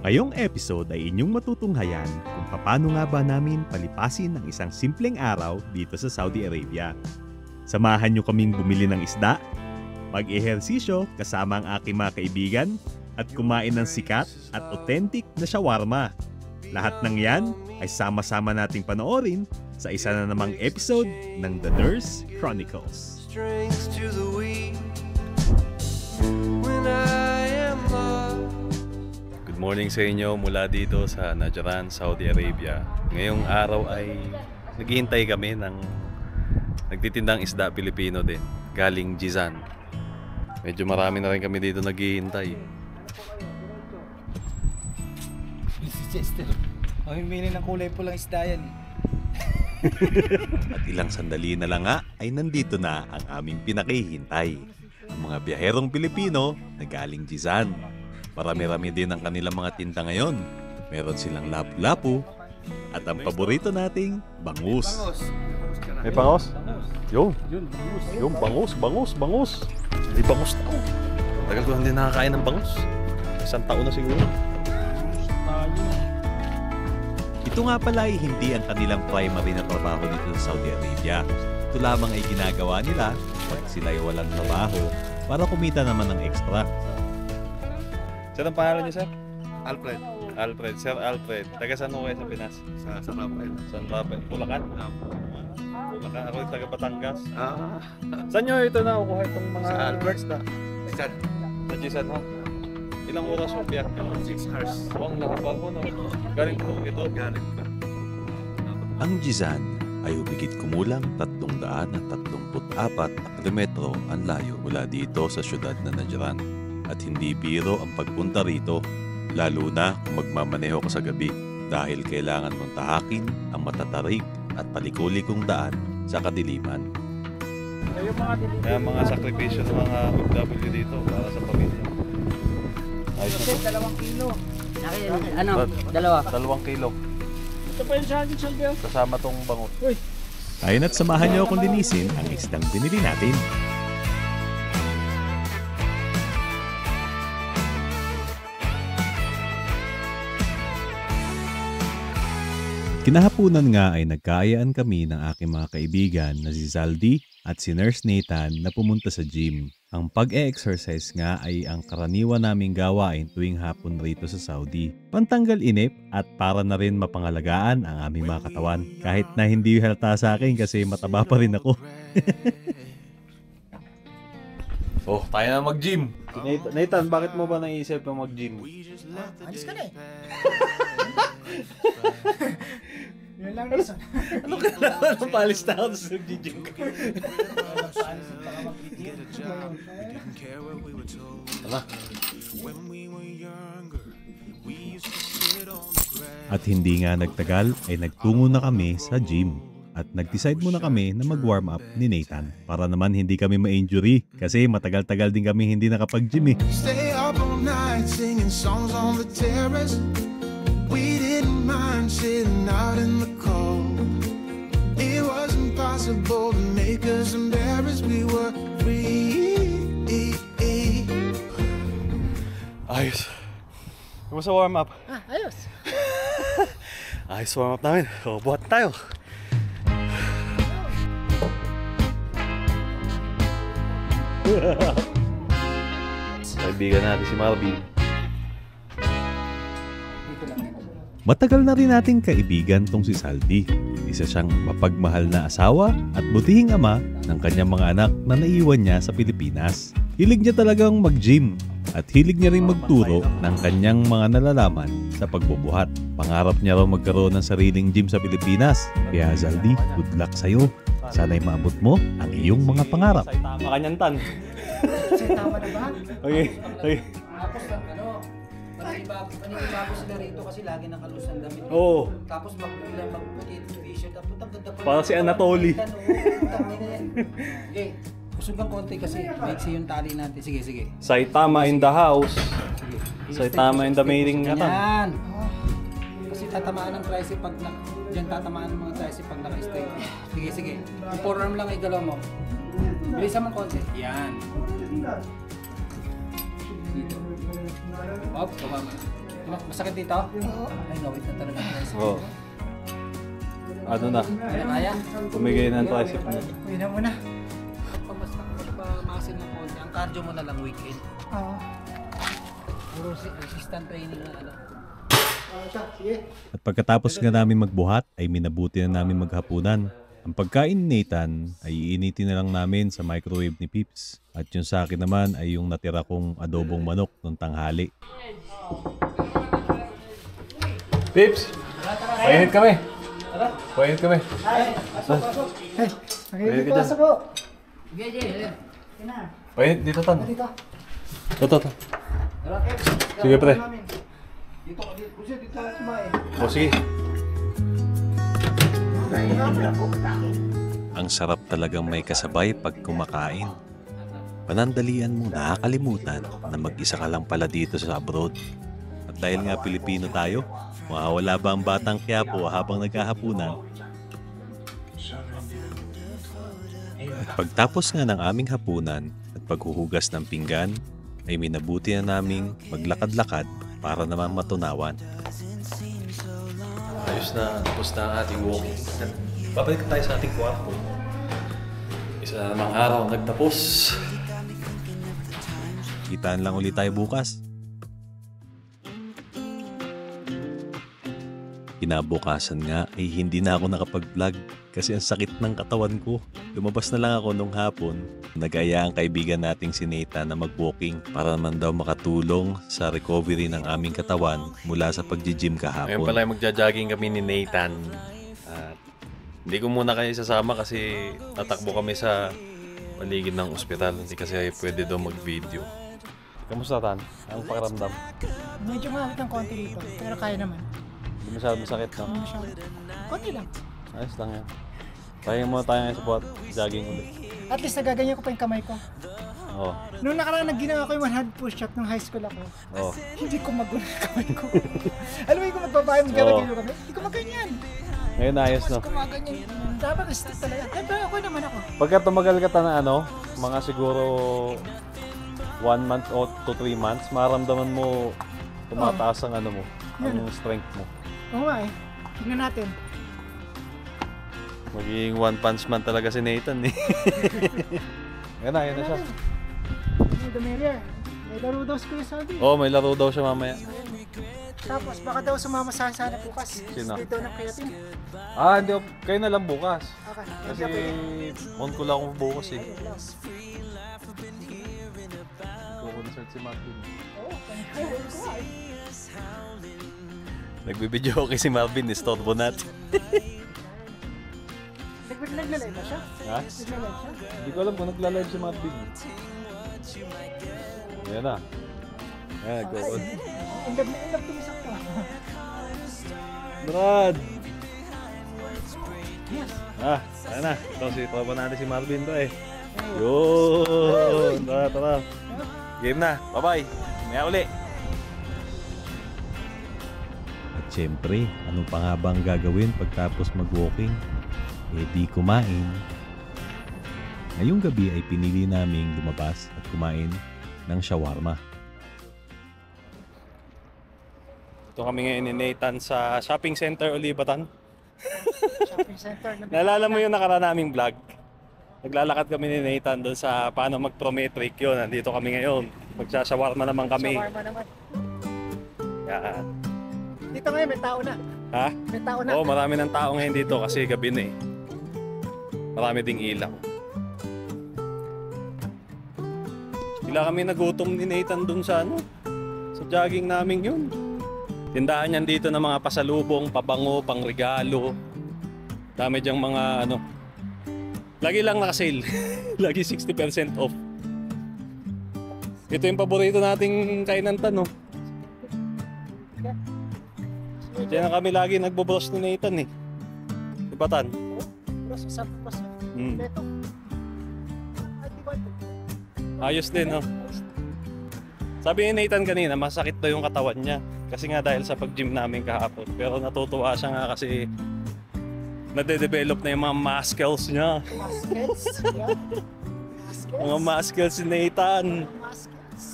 Ngayong episode ay inyong matutunghayan kung paano nga ba namin palipasin ang isang simpleng araw dito sa Saudi Arabia. Samahan nyo kaming bumili ng isda, mag-ehersisyo kasama ang aking mga kaibigan, at kumain ng sikat at authentic na shawarma. Lahat ng yan ay sama-sama nating panoorin sa isa na namang episode ng The Nurse Chronicles. Good morning sa inyo mula dito sa Najran, Saudi Arabia. Ngayong araw ay naghihintay kami ng nagtitindang isda Pilipino din, galing Jizan. Medyo marami na rin kami dito naghihintay. Si Chester, mamimili ng kulay pulang isda yan. At ilang sandali na lang nga ay nandito na ang aming pinakihintay. Ang mga biyaherong Pilipino na galing Jizan. Marami-rami din ang kanilang mga tinta ngayon. Meron silang lapu-lapu at ang paborito nating bangus. May bangus? Yung bangus. May bangus na ako. Tagal ko hindi nakakain ng bangus. Isang taon na siguro. Ito nga pala ay hindi ang kanilang primary na trabaho dito sa Saudi Arabia. Ito lamang ay ginagawa nila pag sila ay walang trabaho para kumita naman ng extra. Sir, ang pangalan niyo, sir? Alfred. Alfred. Sir Alfred. Taga saan mo kayo sa Pinas? Sa Rafael. San Rafael? Bulacan? Bulacan. Ako yung taga Batangas. Ah, Saan nyo ito na kukuha itong mga... sa Albert na. Isa. Sa Jizan, ha? Ilang oras mo biyak? 6 hours. Ang nakapal mo na. Galing po ito. Galing pa. Ang Jizan ay hubigit kumulang 334 na kilometro ang layo mula dito sa syudad na Najran. At hindi biro ang pagpunta rito, lalo na kung magmamaneho ka sa gabi dahil kailangan mong tahakin ang matatarik at palikulikong daan sa kadiliman. Kaya mga sakripisyo ng mga OFW dito para sa pamilya. Ayos na po. 2 kilo. Ano? Dalawa. 2 kilo. Ito pa yung sa akin, Salvio. Kasama tong bangus. Tayo na't samahan niyo akong linisin ang isdang binili natin. Kinahapunan nga ay nagkaayaan kami ng aking mga kaibigan na si Zaldi at si Nurse Nathan na pumunta sa gym. Ang pag-e-exercise nga ay ang karaniwan naming gawain tuwing hapon rito sa Saudi. Pantanggal inip at para na rin mapangalagaan ang aming mga katawan. Kahit na hindi halata sa akin kasi mataba pa rin ako. Oh, tayo na mag-gym. Nathan, bakit mo ba naisip yung mag-gym? Alis ka na eh. Yun lang isa. Ano kailangan ng palis na ako sa mag-gym ka? At hindi nga nagtagal ay nagtungo na kami sa gym. At nag-decide muna kami na mag-warm up ni Nathan para naman hindi kami ma-injury kasi matagal-tagal din kami hindi nakapag-gym eh. Stay up all night singing songs on the terrace. We didn't mind sitting out in the cold. It was impossible to make us embarrassed. We were free. Ayos. Kumusta warm up? Ayos. Ayos warm up namin. O, buhat tayo. Kaibigan natin si Marvin. Matagal na rin nating kaibigan tong si Saldi. Isa siyang mapagmahal na asawa at butihing ama ng kanyang mga anak na naiwan niya sa Pilipinas. Hilig niya talagang mag-gym at hilig niya rin magturo ng kanyang mga nalalaman sa pagbubuhat. Pangarap niya raw magkaroon ng sariling gym sa Pilipinas. Kaya Saldi, good luck sa'yo. Sana'y maabot mo ang iyong mga pangarap. Say tama kanyantan. Tama na ba? Okay. Tapos paninibago sila rito kasi lagi nakalusan ang damit. Oo. Tapos magbilang magputi t-shirt. Tapos ang ganda pa. Parang si Anatoly. Okay. Kusog ng konti kasi maiksi yung tali natin. Sige. Saitama in the house. Sige. Saitama in the meeting nga Ganyan. Kasi tatamaan ng tricep pag diyan tatamaan ng mga tricep pag naka-stay. Sige. Yung forearm lang ay galaw mo. Bilisan mo konti. Yan. Dito. Up, baba mo. Masakit dito? Oo. Ay, ngawit na talaga. Oo. Ano na? Kaya? Tumigay ng tricep mo. Uwi na muna. Basta masin ng konti. Ang cardio mo na lang weekend. Oo. Puro resistant training na ano. Sige. At pagkatapos nga namin magbuhat ay minabuti na namin maghapunan. Ang pagkain ni Nathan ay iinitin na lang namin sa microwave ni Pips. At yung sa akin naman ay yung natira kong adobong manok nung tanghali. Pips! Painit kami! Painit kami! Pasok. Hey, Painit ka dyan. pasok po. Painit dito tan. Dito. Ito. Sige pre. Dito ako kumain. O sige. Ang sarap talagang may kasabay pag kumakain. Panandalian mo nakakalimutan na mag-isa ka lang pala dito sa abroad. At dahil nga Pilipino tayo, mawawala ba ang batang Quiapo habang naghahapunan? At pagtapos nga ng aming hapunan at paghuhugas ng pinggan, ay minabuti na naming maglakad-lakad para naman matunawan. Ayos na, tapos na ang ating walking. Babalik tayo sa ating kwarto. Isa na namang araw nagtapos. Kitaan lang ulit tayo bukas. Kinabukasan nga ay hindi na ako nakapag-vlog kasi ang sakit ng katawan ko. Lumabas na lang ako nung hapon. Nag-aya ang kaibigan nating si Nathan na mag-walking para naman daw makatulong sa recovery ng aming katawan mula sa pag-gym kahapon. Ngayon pala magja-jogging kami ni Nathan. At hindi ko muna kayo isasama kasi tatakbo kami sa paligid ng ospital. Hindi kasi pwede daw mag-video. Kamusta Tan? Anong pakiramdam? Medyo maakit ng konti dito, pero kaya naman. Hindi masyado masakit, no? Hindi masyado. Konti lang. Ayos lang yan. Pahinga muna tayo ngayon sa buhat. Jogging ulit. At least nagaganyan ko pa yung kamay ko. Oo. Noong nakaraan nagginawa ko yung 100 push-up nung high school ako. Oo. Hindi ko magulo yung kamay ko. Alam mo yung kung magbabayang gano'n yung kamay, hindi ko maganyan. Ngayon ayos, no? Mas kumaganyan. Dapat stick talaga. Eh, pero ako naman ako. Pagka tumagal ka na ano, mga siguro 1 month o 2-3 months, maramdaman mo tumataas ang ano mo, ang strength mo. Oo nga eh. Tingnan natin. Magiging one punch man talaga si Nathan eh. Yan na siya. May Dameria. May laro daw si Kuya Saldi. Oo, may laro daw siya mamaya. Tapos baka daw sumama sa sana bukas. Sino? Split daw ng creatine. Ah, hindi. Kayo na lang bukas. Okay. Kasi on ko lang ako bukas eh. Concert si Marvin. Nagbibideo okay si Marvin, istorbo natin. Nagla-live ba siya? Ha? Nagla-live siya? Hindi ko alam kung nagla-live si Marvin. Ayan na. Ayan, nag-on. End of tumisak to. Brad! Ah, ayan na. Ito si tropa natin si Marvin to eh. Yun! Tara. Game na. Bye-bye. Maya uli. At syempre, ano pa nga ba ang gagawin pagtapos mag-walking? Eh di kumain. Ngayong gabi ay pinili naming lumabas at kumain ng shawarma. Ito kami ngayon ni Nathan sa shopping center Olivatan. Shopping center. Naalala mo yung nakaraan naming vlog? Naglalakad kami ni Nathan doon sa paano mag-prometric yun. Nandito kami ngayon. Magsashawarma naman kami. Shawarma naman. Yan. Dito ngayon may tao na. Ha? May tao na. Oo, marami ng tao ngayon dito kasi gabi na eh. Marami ding ilaw. Bigla kami nagutom ni Nathan dun sa ano, sa jogging namin yun. Tindahan yan dito ng mga pasalubong, pabango, pangregalo. Dami diyang mga ano. Lagi lang naka-sale. Lagi 60% off. Ito yung paborito nating kainan no. Diyan na kami lagi nagbo-browse ni Nathan eh. Diba Tan? Plus, sa plus. Hmm. Ito. Ay, di ba? Ayos din, no? Sabi ni Nathan kanina, masakit daw yung katawan niya. Kasi nga dahil sa pag-gym namin kahapon. Pero natutuwa siya nga kasi nade-develop na yung mga muscles niya. Muskets. Yeah. Muskets. Mga muscles si Nathan. Muskets.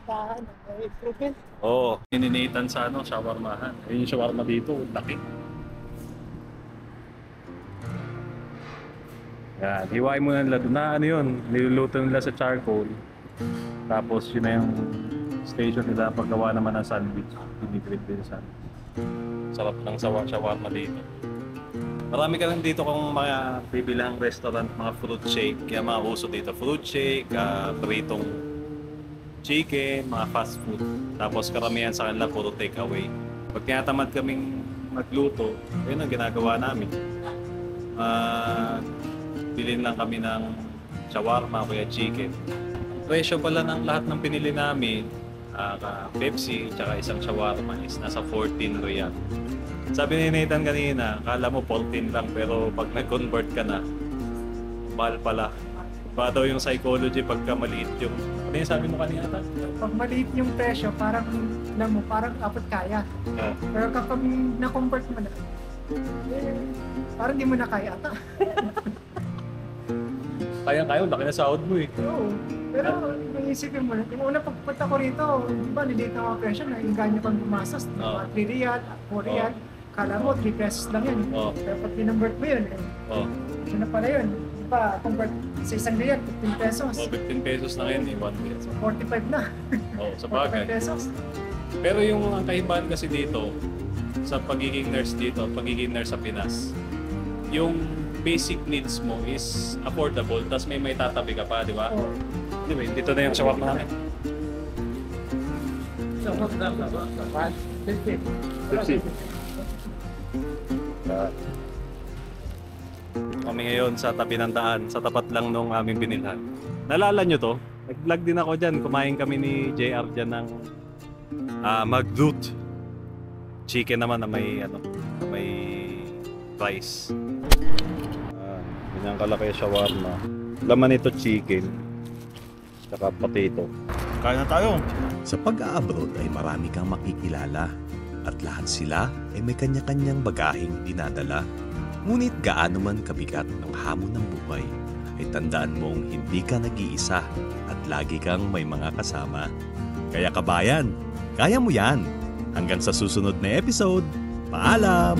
may improvement. Oo, nininitan sa shawarmahan. Yung shawarma dito, laki. Yan, hiwain mo na nila doon na yun, niluluto nila sa charcoal. Tapos yun na yung station nila paggawa naman ng sandwich. Pinigrid din sandwich. Sarap ng shawarma dito. Marami ka lang dito kung mga bibilhang restaurant, mga fruit shake. Kaya mga uso dito, fruit shake, pritong chicken, mga fast food. Tapos karamihan sa kanila puro take away. Pag tinatamad kaming magluto, yun ang ginagawa namin. Bilhin lang kami ng shawarma o kaya chicken. Presyo pala ng lahat ng pinili namin, Pepsi tsaka isang shawarma is nasa 14 riyal. Sabi ni Nathan kanina, akala mo 14 lang pero pag nag-convert ka na, mahal pala. Ba daw yung psychology pagka maliit yung... Ano yung sabi mo kanina? Pag maliit yung presyo, parang, alam mo, parang dapat kaya. Pero kapag na-convert mo na, parang di mo na kaya ata. Kaya, laki na sahod mo eh. Oo. Pero iisipin mo na, yung una pagpunta ko rito, di ba, niliit na mga presyo na inganyo kang pumasas. Oo. 3 riyal, 4 riyal. Kala mo, 3 pesos lang yun. Oo. Pero pag kinonvert mo yun, yun na pala yun. Di ba, convert sa 1 riyal, 15 pesos. 15 pesos na ngayon eh, 1 peso. 45 na. Sa bagay. 45 pesos. Pero yung ang kaibahan kasi dito, sa pagiging nurse dito, pagiging nurse sa Pinas, yung basic needs mo is affordable, tapos may tatabi ka pa, di ba? Oo. Di ba? Dito na yung shawarma namin. So, what's that? 50. Kami ngayon sa tabi ng daan, sa tapat lang nung aming binilhan. Nalala nyo to? Nag-vlog din ako dyan. Kumain kami ni JR dyan ng magdut. Chicken naman na may, na may rice. Ganyan kalaki shawarma. Laman nito chicken. Tsaka potato. Kain na tayo. Sa pag-a-abroad ay marami kang makikilala at lahat sila ay may kanya-kanyang bagaheng dinadala. Ngunit gaano man kabigat ang hamon ng buhay, ay tandaan mong hindi ka nag-iisa at lagi kang may mga kasama. Kaya kabayan, kaya mo yan! Hanggang sa susunod na episode, paalam!